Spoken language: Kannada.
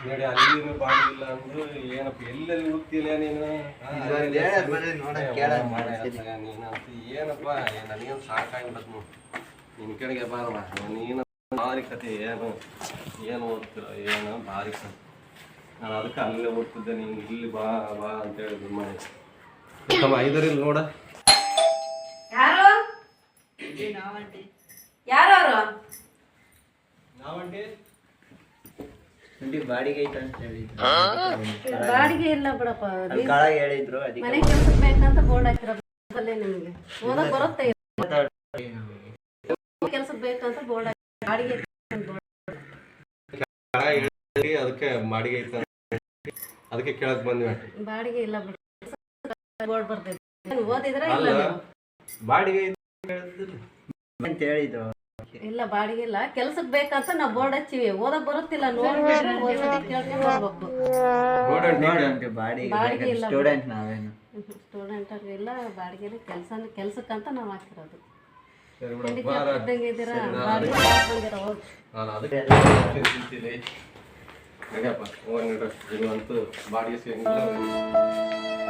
ನೋಡಿ ಅಲ್ಲಿನೂ ಬಾಡಿಗಿಲ್ಲ ಅಂದ್ರು ಏನಪ್ಪ ಎಲ್ಲೆಲ್ಲಿ ಹುಡುಕ್ತಿಲ್ಲ ನೀನು ನೀನಂತ ಏನಪ್ಪ ನನಗೇನು ಸಾಕಾಗ್ಬಿಡತ್ ನಿನ್ನ ಕಡೆಗೆ ಬಾರಮ್ಮ ನೀನು ಭಾರಿ ಕತೆ ಏನು ಓದ್ತಿರ ಏನು ಭಾರಿ ಕತೆ ನಾನು ಅದಕ್ಕೆ ಅಲ್ಲೇ ಓದ್ತಿದ್ದೆ ನೀನು ಇಲ್ಲಿ ಬಾ ಬಾ ಅಂತ ಹೇಳಿದ್ರು ಮಾಡಿ ತಮ್ಮ ಐದರಿಲ್ಲ ನೋಡ ಯಾರು ಯಾರು ನಾವಂಟಿ ಬಾಡಿಗೆ ಐತೆ ಅಂತ ಹೇಳಿದ್ರು ಬಾಡಿಗೆ ಇಲ್ಲ ಬಿಡಪ್ಪ ಕೆಳಗೆ ಹೇಳಿದ್ರು ಅದಕ್ಕೆ ಮನೆ ಕೆಲ್ಸಕ್ಕೆ ಬೇಕಂತ ಬೋರ್ಡ್ ಹಾಕಿರೋದಲ್ಲೇ ನಿಮಗೆ ಓದಕ್ ಬರುತ್ತೆ ಕೆಲ್ಸಕ್ಕೆ ಬೇಕಂತ ಬೋರ್ಡ್ ಬಾಡಿಗೆ ಅದಕ್ಕೆ ಬಾಡಿಗೆ ಐತ ಅದಕ್ಕೆ ಕೇಳಕ್ ಬಂದ್ವಿ ಬಾಡಿಗೆ ಇಲ್ಲ ಬಿಡ ಬೋರ್ಡ್ ಬರ್ತೈತೆ ಓದಿದ್ರೆ ಇಲ್ಲ ನೀವು ಬಾಡಿಗೆ ಅಂತ ಹೇಳಿದ್ರು ಇಲ್ಲ ಬಾಡಿಗೆ ಇಲ್ಲ ಕೆಲ್ಸಕ್ಕೆ ಬೇಕಂತ ನಾವು ಬೋರ್ಡ್ ಹಚ್ಚಿವಿ ಓದಕ್ ಬರುತ್ತಿಲ್ಲ ನೋಡ್ಬಿಟ್ರೆ ಓದ್ಸತಿ ಕೇಳ್ಕೊಂಡು ಹೋಗ್ಬೇಕು ನೋಡಂತೆ ಬಾಡಿಗೆ ಇಲ್ಲ ಸ್ಟೂಡೆಂಟ್ ನಾವೇನು ಸ್ಟೂಡೆಂಟ್ ಇಲ್ಲ ಬಾಡಿಗೆ ಕೆಲ್ಸಕ್ಕಂತ ನಾವು ಹಾಕಿರೋದು ಸರಿ ಇದ್ದಂಗೆ ಇದ್ದೀರಾ ಬಾಡಿಗೆ ಬಂದಿರ ಹೋಗಿ ನಾನು ಅದಕ್ಕೆ ತಿಂತೀನಿ ನಡಿಯಪ್ಪ ಹೋಗಿ ಅಂತೂ ಬಾಡಿಗೆ ಸಿಗಂಗಿಲ್ಲ